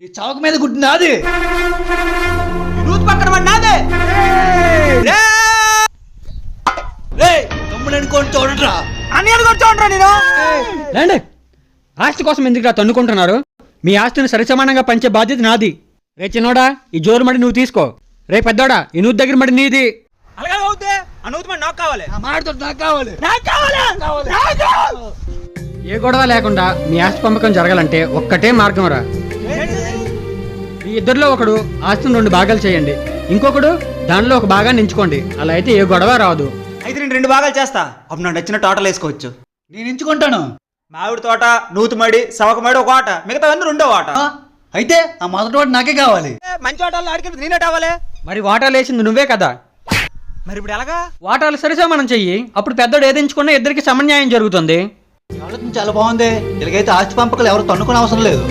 ఈ చౌక మీద గుడ్డి నాది, నూతి పక్కన వాడు నాదే. తమ్ముడు అనుకోని చూడరా అని అనుకోని చూడరా నేను. రండి, ఆస్తి కోసం ఎందుకు తన్నుకుంటున్నారు? మీ ఆస్తిని సరిసమానంగా పంచే బాధ్యత నాది. రే చిన్నోడా, ఈ జోరు మడి నువ్వు తీసుకో. రే పెద్దోడా, ఈ నూతి దగ్గర మడి నీది. అలాగే అవుతే ఆ నూతి మరి నాకు కావాలి. మాటతో నాకు కావాలి. ఏ గొడవ లేకుండా మీ ఆస్తి పంపకం జరగాలంటే ఒక్కటే మార్గం రా. మీ ఇద్దరిలో ఒకడు ఆస్తిని 2 భాగాలు చేయండి, ఇంకొకడు దానిలో ఒక భాగాన్ని ఎంచుకోండి. అలా అయితే ఏ గొడవ రాదు. అయితే నేను 2 భాగాలు చేస్తా. అప్పుడు నాకు నచ్చిన తోటలు వేసుకోవచ్చు. నేను ఎంచుకుంటాను. మామిడి తోట, నూతుమడి, సవకమడి ఒక ఆట, మిగతావన్నీ 2వ ఆట. అయితే ఆ మొదటి వాడు నాకే కావాలి. మంచి ఆటలు ఆడికి నేనే కావాలి. మరి వాటాలు వేసింది నువ్వే కదా. మరి ఇప్పుడు ఎలాగా? వాటాలు సరిసమానం చెయ్యి, అప్పుడు పెద్దోడు ఏది ఎంచుకున్నా ఇద్దరికి సమన్యాయం జరుగుతుంది. ఆలోచన చాలా బాగుంది. ఇలాగైతే ఆస్తి పంపకలు ఎవరు తన్నుకునే అవసరం లేదు.